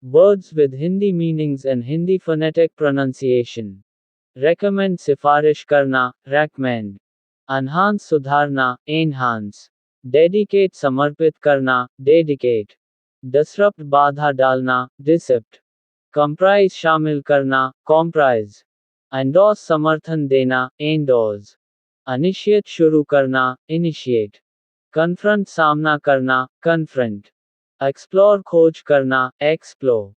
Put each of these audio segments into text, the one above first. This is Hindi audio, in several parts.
Words with Hindi meanings and Hindi phonetic pronunciation. Recommend सिफारिश करना, recommend. Enhance सुधारना, enhance. Dedicate समर्पित करना, dedicate. Disrupt बाधा डालना, disrupt. Comprise शामिल करना, comprise. Endorse समर्थन देना, endorse. Initiate शुरू करना, initiate. Confront सामना करना, confront. Explore खोज करना, explore.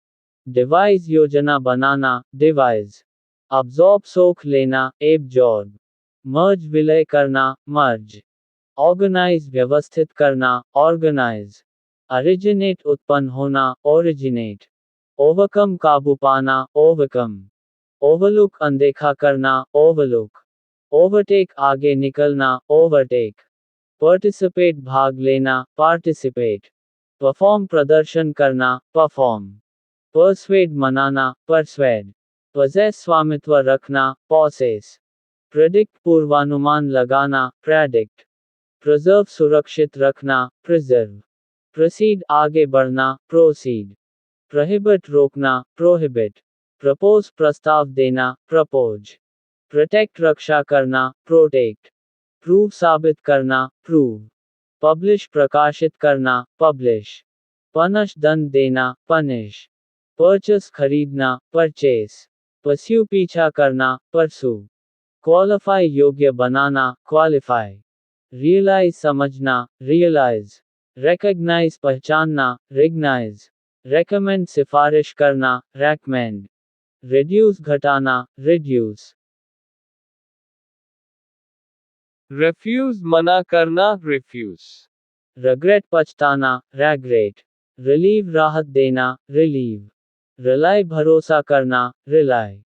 Devise योजना बनाना, devise. Absorb सोख लेना, absorb. Merge विलय करना, merge. Organize व्यवस्थित करना, organize. Originate उत्पन्न होना, originate. Overcome काबू पाना, overcome. Overlook अनदेखा करना, overlook. Overtake आगे निकलना, overtake. Participate भाग लेना, participate. Perform प्रदर्शन करना, perform. Persuade मनाना, persuade. Possess स्वामित्व रखना, possess. Predict पूर्वानुमान लगाना, predict. Preserve सुरक्षित रखना, preserve. Proceed आगे बढ़ना, proceed. Prohibit रोकना, prohibit. Propose प्रस्ताव देना, propose. Protect रक्षा करना, protect. Prove साबित करना, prove. Publish प्रकाशित करना, publish. Punish दंड देना, punish. Purchase खरीदना, purchase. Pursue पीछा करना, pursue. Qualify योग्य बनाना, qualify. Realize समझना, realize. Recognize पहचानना, recognize. Recommend सिफारिश करना, recommend. Reduce घटाना, reduce. Refuse मना करना, refuse. Regret पछताना, regret. Relieve राहत देना, relieve. Rely भरोसा करना, rely.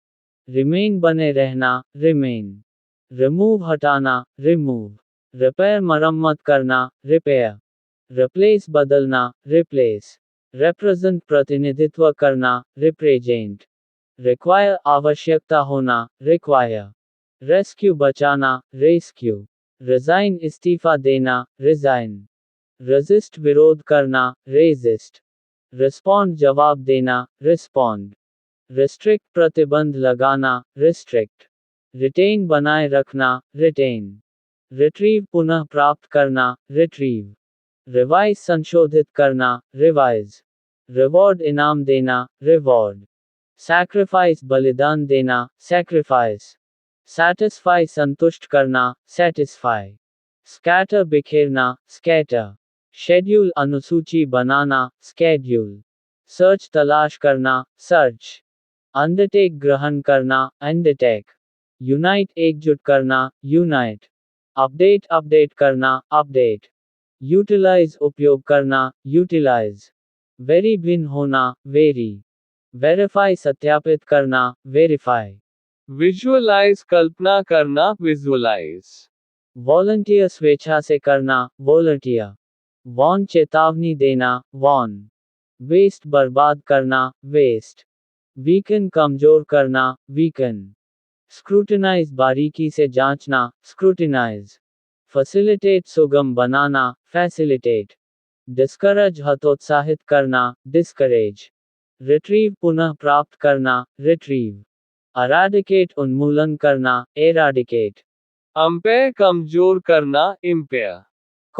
Remain बने रहना, remain. Remove हटाना, remove. Repair मरम्मत करना, repair. Replace बदलना, replace. Represent प्रतिनिधित्व करना, represent. Require आवश्यकता होना, require. Rescue बचाना, rescue. Resign इस्तीफा देना, resign. Resist विरोध करना, resist. Respond जवाब देना, respond. Restrict प्रतिबंध लगाना, restrict. Retain बनाए रखना, retain. Retrieve पुनः प्राप्त करना, retrieve. Revise संशोधित करना, revise. Reward इनाम देना, reward. Sacrifice बलिदान देना, sacrifice. Satisfy संतुष्ट करना, satisfy. Scatter बिखेरना, scatter. Schedule अनुसूची बनाना, schedule. Search तलाश करना, search. Undertake ग्रहण करना, undertake. Unite एकजुट करना, unite. Update अपडेट करना, update. Utilize उपयोग करना, utilize. Very भिन्न होना, vary. Verify सत्यापित करना, verify. Visualize कल्पना करना, visualize. Volunteer स्वेच्छा से करना, volunteer. Warn चेतावनी देना, warn. Waste बर्बाद करना, waste. Weaken कमजोर करना, weaken. Scrutinize बारीकी से जांचना, scrutinize. Facilitate सुगम बनाना, facilitate. Discourage हतोत्साहित करना, discourage. Retrieve पुनः प्राप्त करना, retrieve. Eradicate उन्मूलन करना, eradicate. Impair कमजोर करना, impair.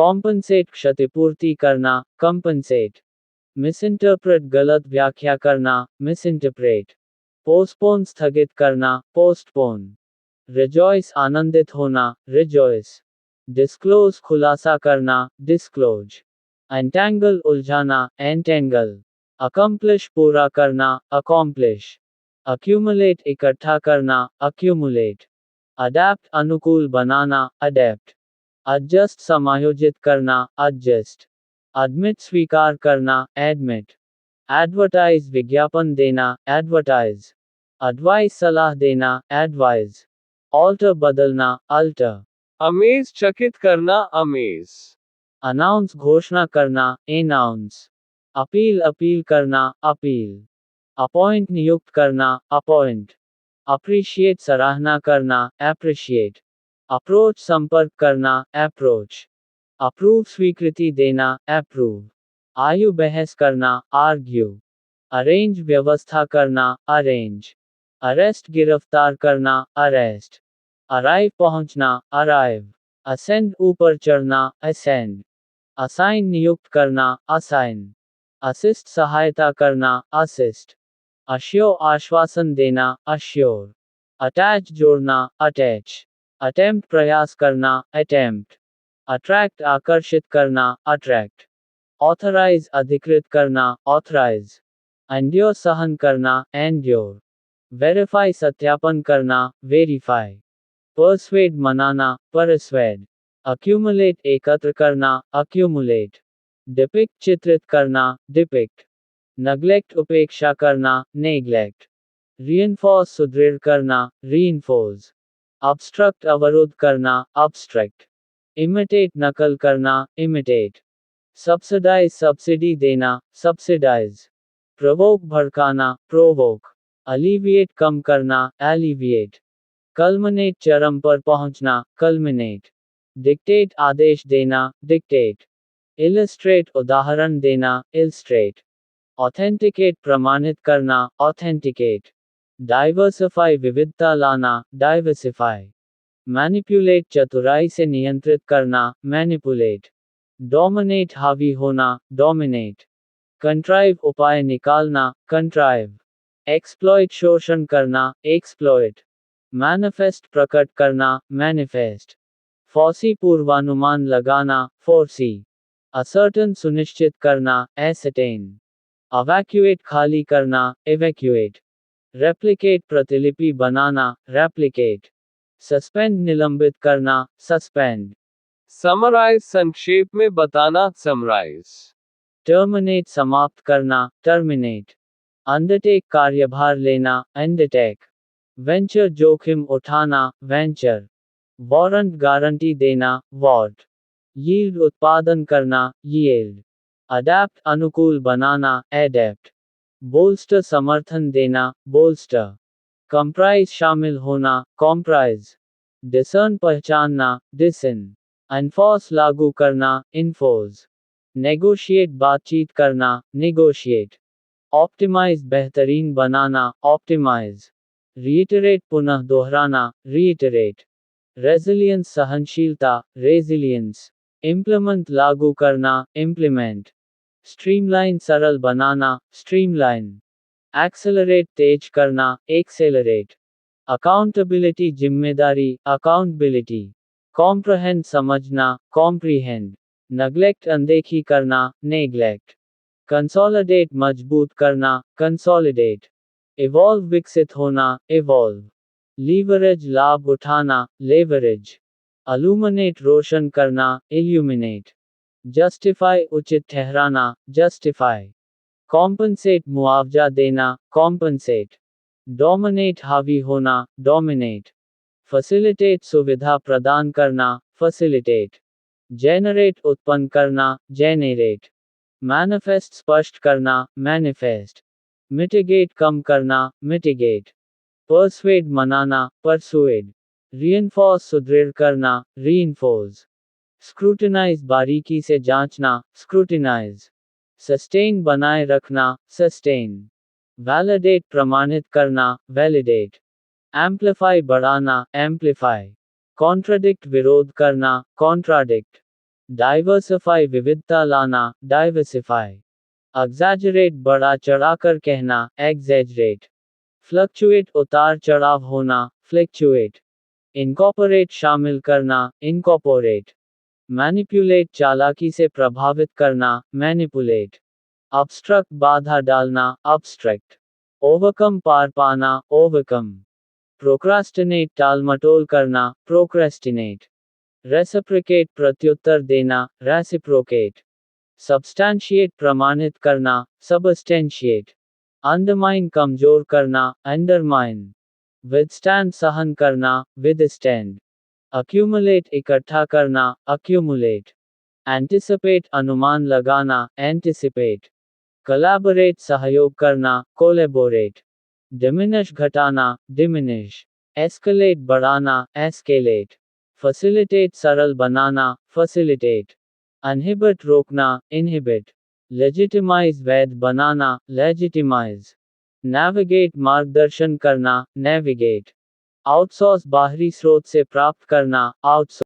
Compensate क्षतिपूर्ति करना, compensate. Misinterpret गलत व्याख्या करना, misinterpret. Postpone स्थगित करना, postpone. Rejoice आनंदित होना, rejoice. Disclose खुलासा करना, disclose. Entangle उलझाना, entangle. Accomplish पूरा करना, accomplish. Accumulate इकट्ठा करना, accumulate. Adapt अनुकूल बनाना, adapt. Adjust समायोजित करना, adjust. Admit स्वीकार करना, admit. Advertise विज्ञापन देना, advertise. Advise सलाह देना, advise. Alter बदलना, alter. Amaze चकित करना, amaze. Announce घोषणा करना, announce. Appeal अपील करना, appeal. Appoint नियुक्त करना, appoint. Appreciate सराहना करना, appreciate. Approach संपर्क करना, approach. Approve स्वीकृति देना, approve. आयु बहस करना, argue. अरेंज व्यवस्था करना, अरेंज। अरेस्ट गिरफ्तार करना, अरेस्ट। अराइव पहुंचना, अराइव। असेंड ऊपर चढ़ना, असेंड। असाइन नियुक्त करना, असाइन। असिस्ट सहायता करना, असिस्ट। अश्योर आश्वासन देना, अश्योर। अटैच जोड़ना, अटैच। अटेम्प्ट प्रयास करना, अटेम्प्ट। अट्रैक्ट आकर्षित करना, अट्रैक्ट। ऑथराइज अधिकृत करना, ऑथराइज। एंड्योर सहन करना, एंड्योर। वेरीफाई सत्यापन करना, वेरीफाई। पर्सुएड मनाना, परसुएड। अक्यूमुलेट एकत्र करना, अक्यूमुलेट। डिपिक्ट चित्रित करना, डिपिक्ट। नेग्लेक्ट उपेक्षा करना, नेग्लेक्ट। रीइंफोर्स सुदृढ़ करना, रीइंफोर्स। ऑब्स्ट्रक्ट अवरोध करना, ऑब्स्ट्रक्ट। इमिटेट नकल करना, इमिटेट। सब्सिडाइज सब्सिडी देना, सब्सिडाइज। प्रोवोक भड़काना, प्रोवोक। अलीविएट कम करना, एलिविएट। कल्मिनेट चरम पर पहुंचना, कल्मिनेट। डिक्टेट आदेश देना, डिक्टेट। इलस्ट्रेट उदाहरण देना, इलस्ट्रेट। ऑथेंटिकेट प्रमाणित करना, ऑथेंटिकेट। डाइवर्सिफाई विविधता लाना, डाइवर्सिफाई। मैनिपुलेट चतुराई से नियंत्रित करना, मैनिपुलेट। डोमिनेट हावी होना, डोमिनेट। कंट्राइव उपाय निकालना, कंट्राइव। एक्सप्लॉइट शोषण करना, एक्सप्लॉइट। मैनिफेस्ट प्रकट करना, मैनिफेस्ट। फॉसी पूर्वानुमान लगाना, फोर्सी। असर्टन सुनिश्चित करना, एसर्टेन। अवैक्यूएट खाली करना, एवैक्यूएट। रेप्लिकेट प्रतिलिपि बनाना, रेप्लिकेट। सस्पेंड निलंबित करना, सस्पेंड। समराइज संक्षेप में बताना, समराइज। टर्मिनेट समाप्त करना, टर्मिनेट। अंडरटेक कार्यभार लेना, अंडरटेक। वेंचर जोखिम उठाना, वेंचर। वारंट गारंटी देना, वार्ट। यील्ड उत्पादन करना, यील्ड। अडैप्ट अनुकूल बनाना, एडेप्ट। बोल्स्टर समर्थन देना, बोल्स्टर। कंप्राइज शामिल होना, कॉम्प्राइज। डिसर्न पहचानना, डिसन। एनफोर्स लागू करना, इन्फोर्स। नेगोशिएट बातचीत करना, नेगोशिएट। ऑप्टिमाइज बेहतरीन बनाना, ऑप्टिमाइज। रीइटरेट पुनः दोहराना, रीइटरेट। रेजिलियंस सहनशीलता, रेजिलियंस। इम्प्लीमेंट लागू करना, इम्प्लीमेंट। स्ट्रीमलाइन सरल बनाना, स्ट्रीमलाइन। एक्सेलरेट तेज करना, एक्सेलरेट। अकाउंटेबिलिटी जिम्मेदारी, अकाउंटेबिलिटी। कॉम्प्रहेंड समझना, कॉम्प्रीहेंड। नेग्लेक्ट अनदेखी करना, नेग्लेक्ट। कंसोलिडेट मजबूत करना, कंसोलिडेट। इवॉल्व विकसित होना, इवॉल्व। लीवरेज लाभ उठाना, लेवरेज। अलुमिनेट रोशन करना, इल्यूमिनेट। जस्टिफाई उचित ठहराना, जस्टिफाई। कॉम्पनसेट मुआवजा देना, कॉम्पनसेट। डोमिनेट हावी होना, डोमिनेट। फैसिलिटेट सुविधा प्रदान करना, फैसिलिटेट। जेनरेट उत्पन्न करना, जेनरेट। मैनिफेस्ट स्पष्ट करना, मैनिफेस्ट। मिटिगेट कम करना, मिटिगेट। पर्सुएड मनाना, परसुएड। रीइंफोर्स सुदृढ़ करना, रीइंफोर्स। स्क्रूटिनाइज बारीकी से जांचना, स्क्रूटिनाइज। सस्टेन बनाए रखना, सस्टेन। वैलिडेट प्रमाणित करना, वैलिडेट। एम्प्लीफाई बढ़ाना, एम्प्लीफाई। कॉन्ट्राडिक्ट विरोध करना, कॉन्ट्राडिक्ट। डाइवर्सिफाई विविधता लाना, डाइवर्सिफाई। एग्जैजरेट बढ़ा चढ़ाकर कहना, एग्जैजरेट। फ्लक्चुएट उतार चढ़ाव होना, फ्लक्चुएट। इनकॉर्पोरेट शामिल करना, इनकॉर्पोरेट। मैनिपुलेट चालाकी से प्रभावित करना, मैनिपुलेट। ऑब्स्ट्रक्ट बाधा डालना, ऑब्स्ट्रक्ट। ओवरकम पार पाना, ओवरकम। प्रोक्रास्टिनेट टालमटोल करना, प्रोक्रेस्टिनेट। रेसिप्रोकेट प्रत्युत्तर देना, रेसिप्रोकेट। सब्सटैंशिएट प्रमाणित करना, सबस्टेंशिएट। अंडरमाइन कमजोर करना, अंडरमाइन। विदस्टैंड सहन करना, विदस्टैंड। अक्यूमुलेट इकट्ठा करना, अक्यूमुलेट। एंटिसिपेट अनुमान लगाना, एंटिसिपेट। कोलैबोरेट सहयोग करना, कोलैबोरेट। डिमिनिश घटाना, डिमिनिश। एस्केलेट बढ़ाना, एस्केलेट। फैसिलिटेट सरल बनाना, फैसिलिटेट। इनहिबिट रोकना, इनहिबिट। लेजिटिमाइज वैध बनाना, लेजिटिमाइज। नेविगेट मार्गदर्शन करना, नेविगेट। आउटसोर्स बाहरी स्रोत से प्राप्त करना, आउटसोर्स।